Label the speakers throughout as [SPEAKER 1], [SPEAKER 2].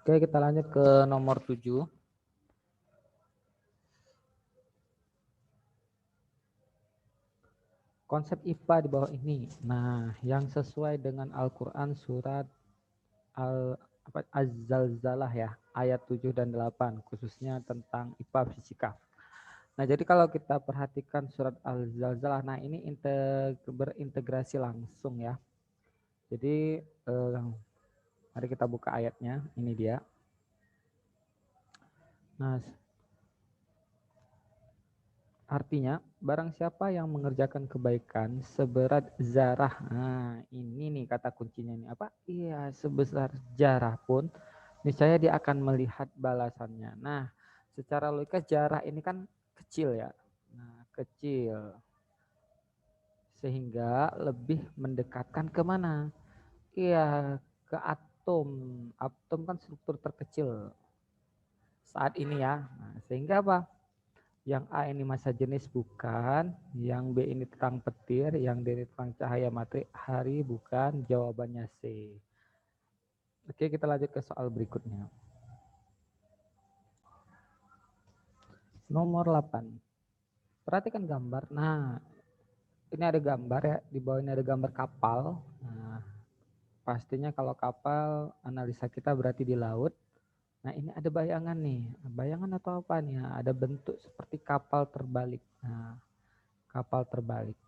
[SPEAKER 1] Oke, kita lanjut ke nomor 7. Konsep IPA di bawah ini. Nah, yang sesuai dengan Al-Quran surat Az-Zalzalah ya, ayat 7 dan 8, khususnya tentang IPA fisika. Nah, jadi kalau kita perhatikan surat Al-Zalzalah, nah ini berintegrasi langsung ya. Jadi, mari kita buka ayatnya, ini dia. Nah, artinya, barang siapa yang mengerjakan kebaikan seberat zarah. Nah, ini nih kata kuncinya nih apa? Iya, sebesar zarah pun, niscaya dia akan melihat balasannya. Nah, secara logika zarah ini kan kecil ya. Nah, kecil. Sehingga lebih mendekatkan ke mana? Iya, ke atom. Atom kan struktur terkecil saat ini ya. Nah, sehingga apa? Yang A ini massa jenis bukan, yang B ini terang petir, yang D ini terang cahaya matahari bukan, jawabannya C. Oke, kita lanjut ke soal berikutnya. Nomor 8. Perhatikan gambar. Nah, ini ada gambar ya, di bawah ini ada gambar kapal. Nah, pastinya kalau kapal analisa kita berarti di laut. Nah, ini ada bayangan nih. Bayangan atau apa nih? Ada bentuk seperti kapal terbalik. Nah, kapal terbalik.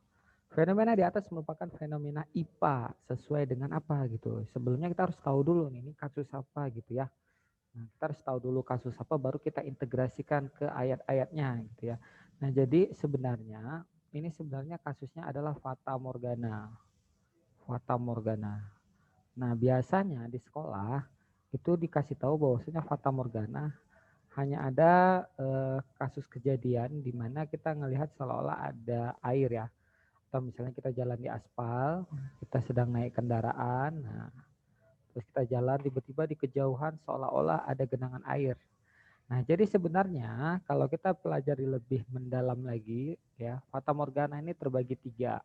[SPEAKER 1] Fenomena di atas merupakan fenomena IPA sesuai dengan apa gitu. Sebelumnya kita harus tahu dulu nih, ini kasus apa gitu ya. Nah, kita harus tahu dulu kasus apa baru kita integrasikan ke ayat-ayatnya gitu ya. Nah, jadi sebenarnya ini sebenarnya kasusnya adalah fata morgana. Fata morgana. Nah, biasanya di sekolah itu dikasih tahu bahwasanya fata morgana hanya ada kasus kejadian di mana kita ngelihat seolah-olah ada air ya. Atau misalnya kita jalan di aspal, kita sedang naik kendaraan, nah, terus kita jalan tiba-tiba di kejauhan seolah-olah ada genangan air. Nah, jadi sebenarnya kalau kita pelajari lebih mendalam lagi, ya, fata morgana ini terbagi 3.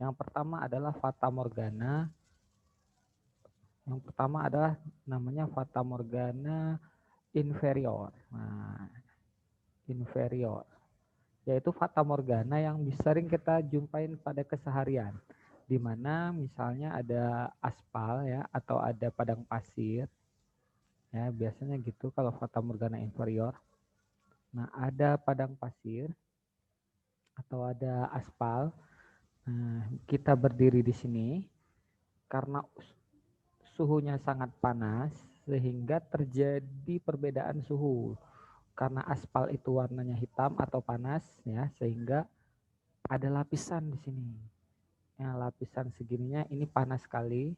[SPEAKER 1] Yang pertama adalah fata morgana. Yang pertama adalah namanya fata morgana inferior. Nah, inferior, yaitu fata morgana yang sering kita jumpain pada keseharian, di mana misalnya ada aspal ya atau ada padang pasir ya, biasanya gitu kalau fata morgana inferior. Nah, ada padang pasir atau ada aspal. Nah, kita berdiri di sini karena suhunya sangat panas sehingga terjadi perbedaan suhu. Karena aspal itu warnanya hitam atau panas ya, sehingga ada lapisan di sini. Ya, lapisan segininya ini panas sekali.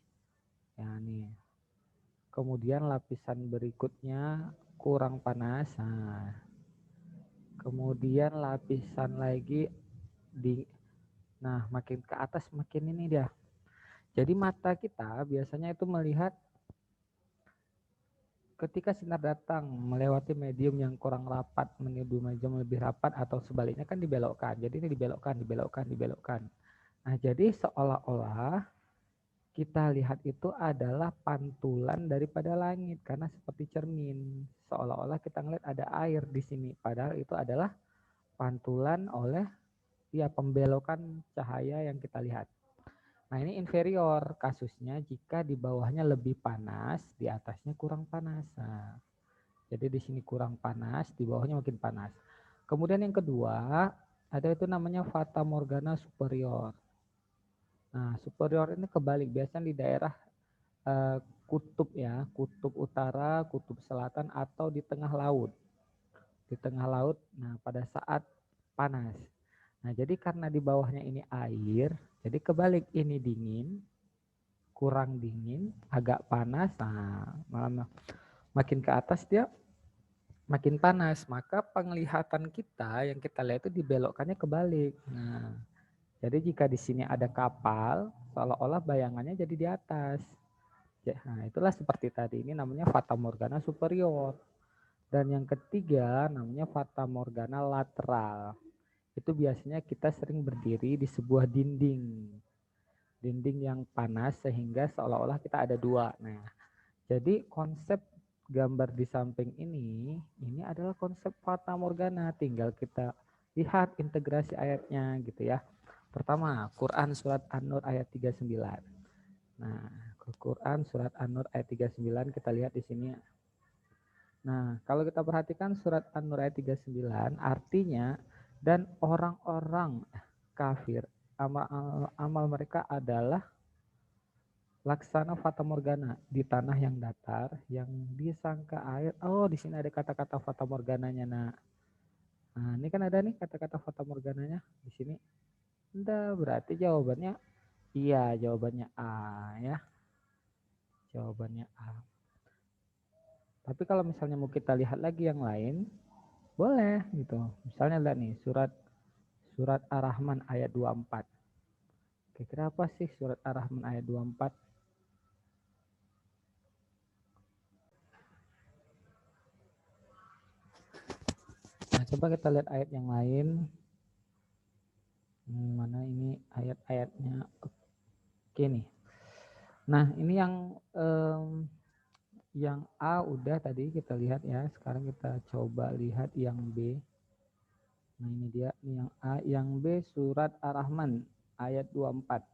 [SPEAKER 1] Ya, nih. Kemudian lapisan berikutnya kurang panas. Nah, kemudian lapisan lagi di makin ke atas makin ini dia. Jadi mata kita biasanya itu melihat ketika sinar datang melewati medium yang kurang rapat menuju medium lebih rapat atau sebaliknya kan dibelokkan. Jadi ini dibelokkan. Nah, jadi seolah-olah kita lihat itu adalah pantulan daripada langit karena seperti cermin. Seolah-olah kita ngeliat ada air di sini, padahal itu adalah pantulan oleh ya pembelokan cahaya yang kita lihat. Nah, ini inferior kasusnya jika di bawahnya lebih panas, di atasnya kurang panas. Nah, jadi di sini kurang panas, di bawahnya makin panas. Kemudian yang kedua, ada itu namanya fata morgana superior. Nah, superior ini kebalik, biasanya di daerah kutub ya, kutub utara, kutub selatan, atau di tengah laut. Di tengah laut, nah pada saat panas. Nah, jadi karena di bawahnya ini air, jadi kebalik, ini dingin, kurang dingin, agak panas. Nah, makin ke atas dia makin panas, maka penglihatan kita yang kita lihat itu dibelokkannya kebalik. Nah, jadi jika di sini ada kapal, seolah-olah bayangannya jadi di atas. Nah, itulah seperti tadi, ini namanya fata morgana superior. Dan yang ketiga namanya fata morgana lateral. Itu biasanya kita sering berdiri di sebuah dinding. Dinding yang panas sehingga seolah-olah kita ada dua. Nah, jadi konsep gambar di samping ini adalah konsep fata morgana. Tinggal kita lihat integrasi ayatnya gitu ya. Pertama, Quran surat An-Nur ayat 39. Nah, Quran surat An-Nur ayat 39 kita lihat di sini. Nah, kalau kita perhatikan surat An-Nur ayat 39 artinya dan orang-orang kafir amal mereka adalah laksana fata morgana di tanah yang datar yang disangka air. Oh, di sini ada kata-kata fata morgananya. Nah, ini kan ada nih kata-kata fata morgananya di sini. Enggak, berarti jawabannya iya, jawabannya A ya. Jawabannya A. Tapi kalau misalnya mau kita lihat lagi yang lain, boleh gitu. Misalnya lihat nih surat Ar-Rahman ayat 24. Kira-kira apa sih surat Ar-Rahman ayat 24? Nah, coba kita lihat ayat yang lain. Mana ini ayat-ayatnya? Oke nih. Nah, ini yang A udah tadi kita lihat ya. Sekarang kita coba lihat yang B. Nah, ini dia ini yang A, yang B surat Ar-Rahman ayat 24.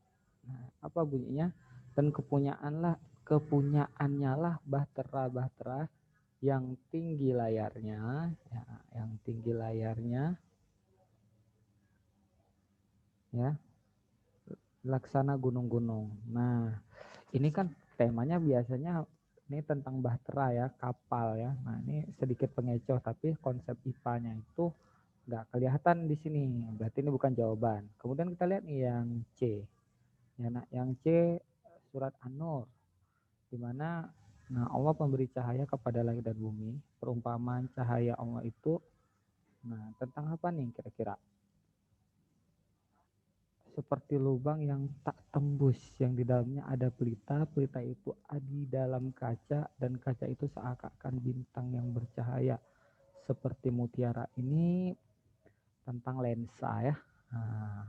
[SPEAKER 1] Nah, apa bunyinya? Dan kepunyaannya lah bahtera-bahtera yang tinggi layarnya, ya, yang tinggi layarnya, ya, laksana gunung-gunung. Nah, ini kan temanya biasanya ini tentang bahtera ya, kapal ya. Nah, ini sedikit pengecoh, tapi konsep IPA-nya itu nggak kelihatan di sini. Berarti ini bukan jawaban. Kemudian kita lihat nih yang C. Ya, nah, yang C surat An-Nur, di mana nah Allah memberi cahaya kepada langit dan bumi. Perumpamaan cahaya Allah itu, nah tentang apa nih kira-kira? Seperti lubang yang tak tembus, yang di dalamnya ada pelita, pelita itu ada di dalam kaca, dan kaca itu seakan-akan bintang yang bercahaya seperti mutiara. Ini tentang lensa ya. Nah,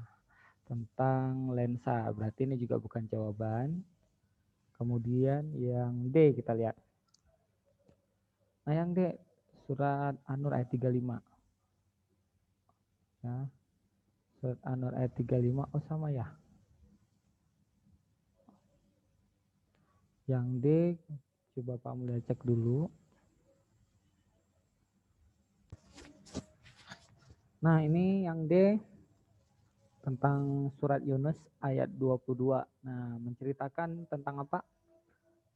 [SPEAKER 1] tentang lensa, berarti ini juga bukan jawaban. Kemudian yang D kita lihat. Nah yang D surat An-Nur ayat 35. Ya, surat An-Nur ayat 35, oh sama ya. Yang D, coba Pak Mulia cek dulu. Nah ini yang D tentang surat Yunus ayat 22. Nah menceritakan tentang apa?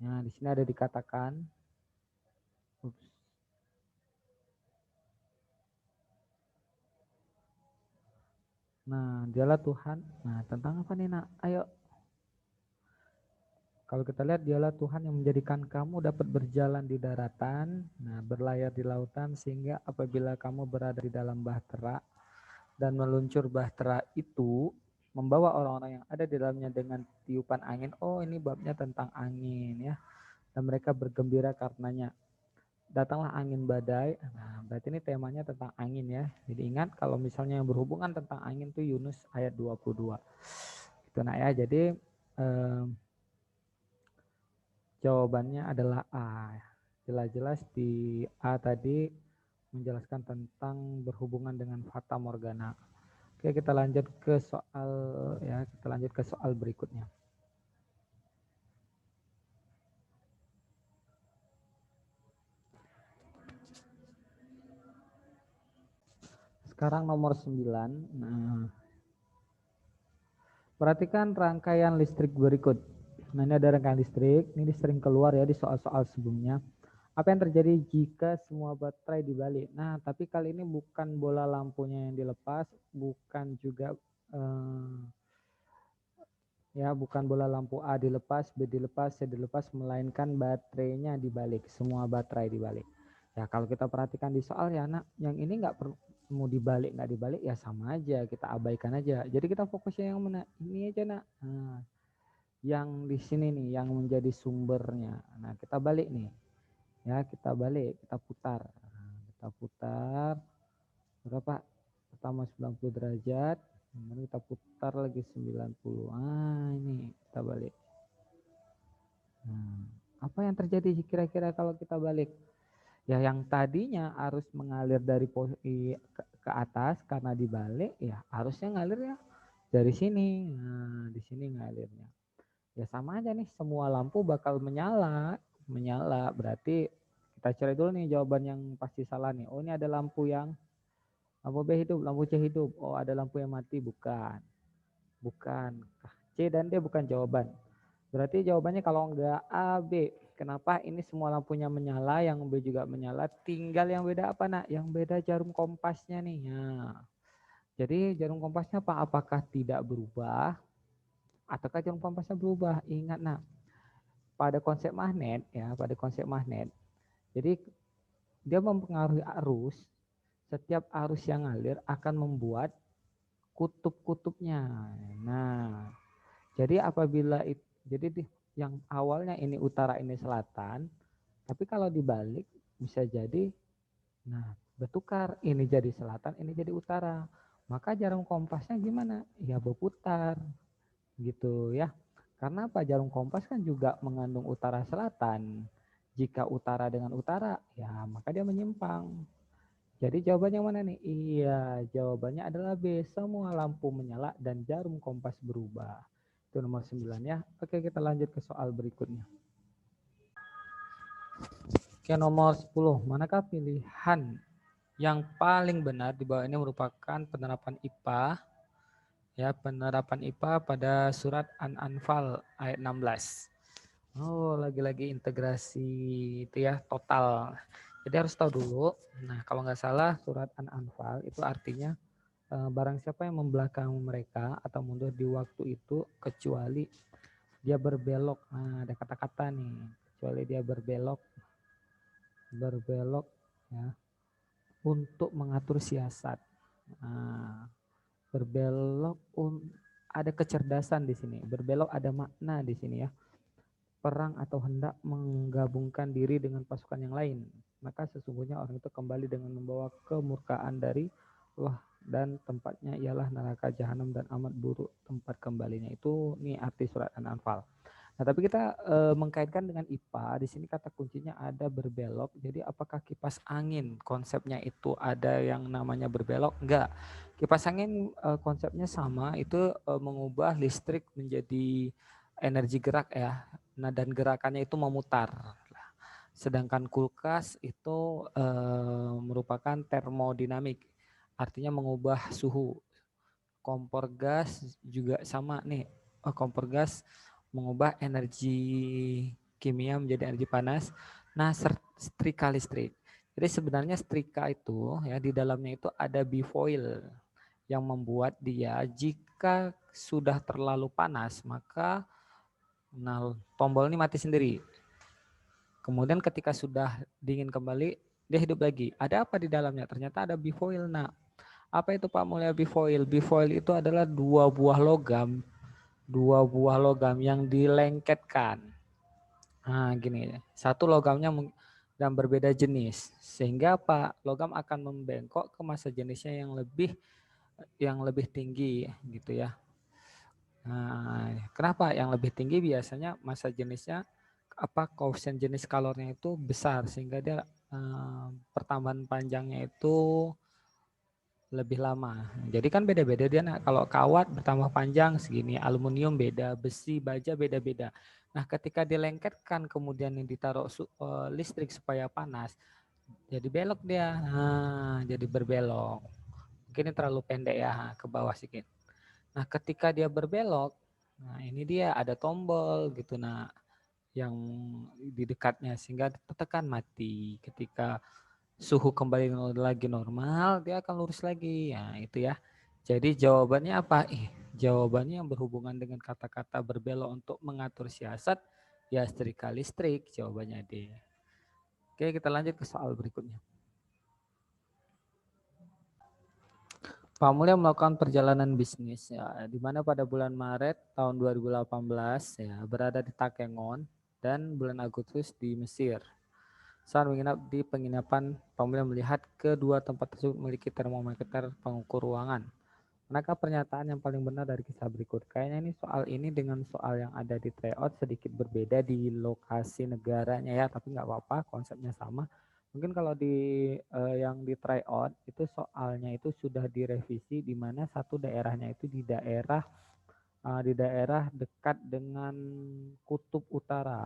[SPEAKER 1] Nah di sini ada dikatakan, ups. Nah dialah Tuhan. Nah tentang apa nih nak? Ayo. Kalau kita lihat dialah Tuhan yang menjadikan kamu dapat berjalan di daratan, nah berlayar di lautan, sehingga apabila kamu berada di dalam bahtera dan meluncur bahtera itu membawa orang-orang yang ada di dalamnya dengan tiupan angin. Oh ini babnya tentang angin ya. Dan mereka bergembira karenanya. Datanglah angin badai. Nah berarti ini temanya tentang angin ya. Jadi ingat kalau misalnya yang berhubungan tentang angin itu Yunus ayat 22. Itu nak ya. Jadi jawabannya adalah A. Jelas-jelas di A tadi menjelaskan tentang berhubungan dengan fata morgana. Oke, kita lanjut ke soal ya, kita lanjut ke soal berikutnya. Sekarang nomor 9. Nah, perhatikan rangkaian listrik berikut. Nah, ini ada rangkaian listrik, ini sering keluar ya di soal-soal sebelumnya. Apa yang terjadi jika semua baterai dibalik? Nah, tapi kali ini bukan bola lampunya yang dilepas, bukan juga ya bukan bola lampu A dilepas, B dilepas, C dilepas, melainkan baterainya dibalik, semua baterai dibalik. Ya kalau kita perhatikan di soal ya nak, yang ini nggak perlu mau dibalik nggak dibalik ya sama aja, kita abaikan aja. Jadi kita fokusnya yang mana? Ini aja nak. Nah, yang di sini nih yang menjadi sumbernya. Nah kita balik nih, ya kita balik, kita putar. Nah, kita putar berapa? Pertama 90 derajat. Kemudian kita putar lagi 90. Ah, ini kita balik. Nah, Apa yang terjadi kira-kira kalau kita balik? Ya yang tadinya arus mengalir dari ke atas karena dibalik, ya arusnya ngalir ya dari sini. Nah, di sini ngalirnya. Ya sama aja nih, semua lampu bakal menyala. Menyala berarti kita cari dulu nih jawaban yang pasti salah nih. Oh, ini ada lampu yang lampu B hidup, lampu C hidup. Oh, ada lampu yang mati, bukan. Bukan. C dan D bukan jawaban. Berarti jawabannya kalau enggak A, B. Kenapa ini semua lampunya menyala, yang B juga menyala, tinggal yang beda apa nak? Yang beda jarum kompasnya nih. Nah, jadi jarum kompasnya apa? Apakah tidak berubah? Ataukah jarum kompasnya berubah? Ingat nak, pada konsep magnet ya, pada konsep magnet. Jadi dia mempengaruhi arus. Setiap arus yang ngalir akan membuat kutub-kutubnya. Nah, jadi apabila jadi yang awalnya ini utara ini selatan, tapi kalau dibalik bisa jadi nah bertukar, ini jadi selatan, ini jadi utara. Maka jarum kompasnya gimana? Ya berputar gitu ya. Karena apa? Jarum kompas kan juga mengandung utara selatan. Jika utara dengan utara, ya maka dia menyimpang. Jadi jawabannya mana nih? Iya, jawabannya adalah B. Semua lampu menyala dan jarum kompas berubah. Itu nomor 9 ya. Oke, kita lanjut ke soal berikutnya. Oke, nomor 10. Manakah pilihan yang paling benar di bawah ini merupakan penerapan IPA? Ya, penerapan IPA pada surat An-Anfal ayat 16. Oh, lagi-lagi integrasi itu ya, total. Jadi harus tahu dulu. Nah, kalau nggak salah surat An-Anfal itu artinya barang siapa yang membelakangi mereka atau mundur di waktu itu kecuali dia berbelok. Nah, ada kata-kata nih, kecuali dia berbelok ya untuk mengatur siasat. Nah, berbelok ada kecerdasan di sini. Berbelok ada makna di sini ya. Perang atau hendak menggabungkan diri dengan pasukan yang lain. Maka sesungguhnya orang itu kembali dengan membawa kemurkaan dari Allah dan tempatnya ialah neraka jahanam dan amat buruk tempat kembalinya. Itu nih arti surat An-Anfal. Nah, tapi kita mengkaitkan dengan IPA, di sini kata kuncinya ada berbelok. Jadi apakah kipas angin konsepnya itu ada yang namanya berbelok? Enggak. Kipas angin konsepnya sama, itu mengubah listrik menjadi energi gerak ya. Nah, dan gerakannya itu memutar. Sedangkan kulkas itu merupakan termodinamik, artinya mengubah suhu. Kompor gas juga sama nih. Kompor gas mengubah energi kimia menjadi energi panas. Nah, setrika listrik. Jadi sebenarnya setrika itu ya di dalamnya itu ada bifoil yang membuat dia jika sudah terlalu panas maka nah tombol ini mati sendiri. Kemudian ketika sudah dingin kembali dia hidup lagi. Ada apa di dalamnya? Ternyata ada bifoil. Nah, apa itu Pak Mulya bifoil? Bifoil itu adalah dua buah logam yang dilengketkan. Nah, gini, satu logamnya dan berbeda jenis, sehingga apa? Logam akan membengkok ke massa jenisnya yang lebih tinggi, gitu ya. Nah, kenapa yang lebih tinggi? Biasanya massa jenisnya koefisien jenis kalornya itu besar, sehingga dia pertambahan panjangnya itu lebih lama. Jadi kan beda-beda dia. Nah, kalau kawat bertambah panjang segini, aluminium beda, besi, baja beda-beda. Nah, ketika dilengketkan kemudian yang ditaruh listrik supaya panas, jadi belok dia. Nah, jadi berbelok. Mungkin ini terlalu pendek ya, ke bawah sedikit. Nah, ketika dia berbelok, nah ini dia ada tombol gitu. Nah, yang di dekatnya sehingga tekan mati. Ketika suhu kembali lagi normal, dia akan lurus lagi. Ya, itu ya. Jadi jawabannya apa? Jawabannya yang berhubungan dengan kata-kata berbelok untuk mengatur siasat, ya setrika listrik, jawabannya D. Oke, kita lanjut ke soal berikutnya. Pak Mulya melakukan perjalanan bisnis ya, di mana pada bulan Maret tahun 2018 ya berada di Takengon dan bulan Agustus di Mesir. Saat menginap di penginapan, Pak Mulya melihat kedua tempat tersebut memiliki termometer pengukur ruangan. Manakah pernyataan yang paling benar dari kisah berikut? Kayaknya ini soal ini dengan soal yang ada di tryout sedikit berbeda di lokasi negaranya ya, tapi nggak apa-apa, konsepnya sama. Mungkin kalau di yang di tryout itu soalnya itu sudah direvisi di mana satu daerahnya itu di daerah dekat dengan kutub utara.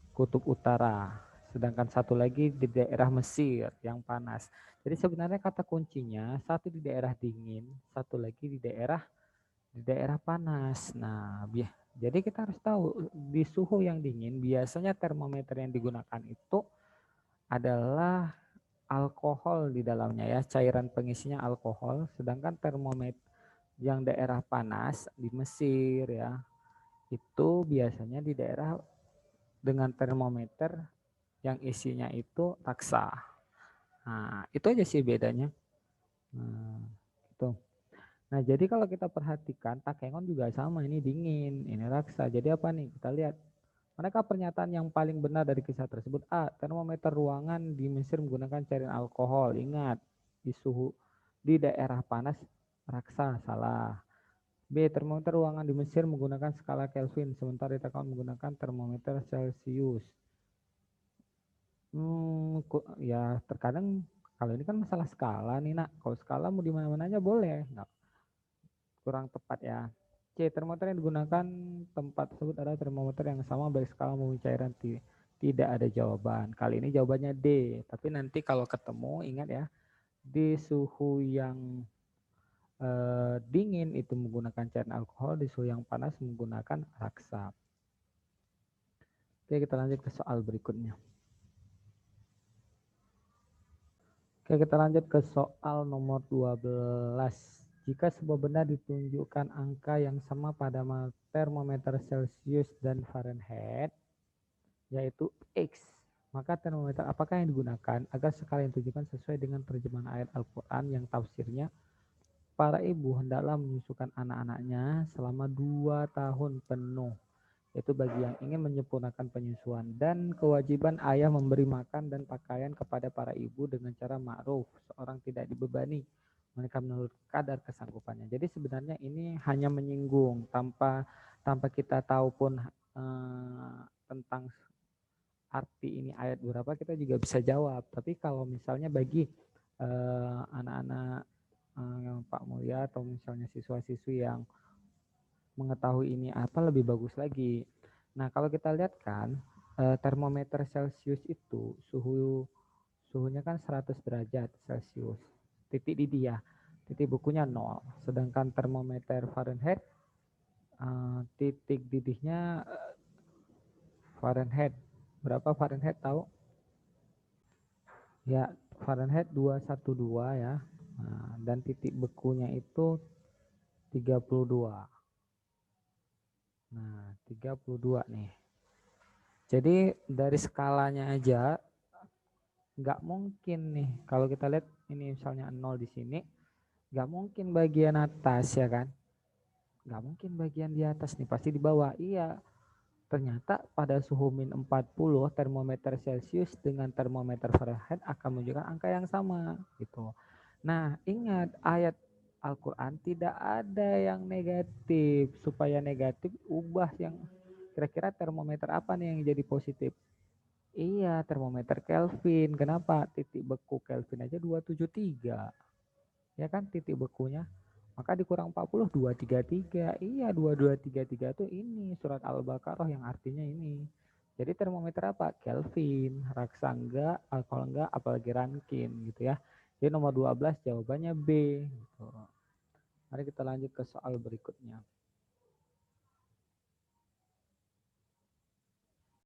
[SPEAKER 1] Kutub utara. Sedangkan satu lagi di daerah Mesir yang panas. Jadi sebenarnya kata kuncinya satu di daerah dingin, satu lagi di daerah panas. Nah, jadi kita harus tahu di suhu yang dingin biasanya termometer yang digunakan itu adalah alkohol di dalamnya ya, cairan pengisinya alkohol, sedangkan termometer yang daerah panas di Mesir ya, itu biasanya di daerah dengan termometer yang isinya itu raksa. Nah, itu aja sih bedanya. Nah, itu. Nah, jadi kalau kita perhatikan Takengon juga sama, ini dingin, ini raksa. Jadi apa nih? Kita lihat. Manakah pernyataan yang paling benar dari kisah tersebut? A. Termometer ruangan di Mesir menggunakan cairan alkohol. Ingat, di daerah panas raksa, salah. B. Termometer ruangan di Mesir menggunakan skala Kelvin, sementara di Takengon menggunakan termometer Celcius. Ya terkadang kalau ini kan masalah skala nih nak. Kalau skala mau di mana-mana aja boleh, nggak kurang tepat ya. C. Termometer yang digunakan tempat tersebut adalah termometer yang sama baik skala maupun cairan. Tidak ada jawaban. Kali ini jawabannya D. Tapi nanti kalau ketemu ingat ya, di suhu yang dingin itu menggunakan cairan alkohol, di suhu yang panas menggunakan raksa. Oke, kita lanjut ke soal berikutnya. Oke, kita lanjut ke soal nomor 12. Jika sebuah benda ditunjukkan angka yang sama pada termometer Celcius dan Fahrenheit, yaitu X, maka termometer apakah yang digunakan agar skala yang ditunjukkan sesuai dengan terjemahan ayat Al-Quran yang tafsirnya, para ibu hendaklah menyusukan anak-anaknya selama 2 tahun penuh, yaitu bagi yang ingin menyempurnakan penyusuan, dan kewajiban ayah memberi makan dan pakaian kepada para ibu dengan cara ma'ruf, seorang tidak dibebani mereka menurut kadar kesanggupannya. Jadi sebenarnya ini hanya menyinggung tanpa kita tahu pun tentang arti ini ayat berapa kita juga bisa jawab. Tapi kalau misalnya bagi anak-anak Pak Mulya atau misalnya siswa-siswi yang mengetahui ini apa lebih bagus lagi. Nah, kalau kita lihat kan termometer Celcius itu suhunya kan 100 derajat Celcius. Titik didih ya. Titik bukunya 0. Sedangkan termometer Fahrenheit titik didihnya Fahrenheit. Berapa Fahrenheit tahu? Ya, Fahrenheit 212 ya. Nah, dan titik bekunya itu 32. Nah, 32 nih. Jadi dari skalanya aja nggak mungkin nih. Kalau kita lihat ini misalnya 0 di sini, nggak mungkin bagian atas ya kan. Nggak mungkin bagian di atas nih, pasti di bawah. Iya, ternyata pada suhu min 40 termometer Celcius dengan termometer Fahrenheit akan menunjukkan angka yang sama gitu. Nah, ingat ayat Al-Quran tidak ada yang negatif. Supaya negatif, ubah yang kira-kira termometer apa nih yang jadi positif? Iya, termometer Kelvin. Kenapa? Titik beku Kelvin aja 273. Ya kan titik bekunya. Maka dikurang 40, 233. Iya, 2233 itu ini surat Al-Baqarah yang artinya ini. Jadi termometer apa? Kelvin. Raksa enggak, alkohol enggak, apalagi Rankin gitu ya. Jadi nomor 12 jawabannya B. Gitu. Mari kita lanjut ke soal berikutnya.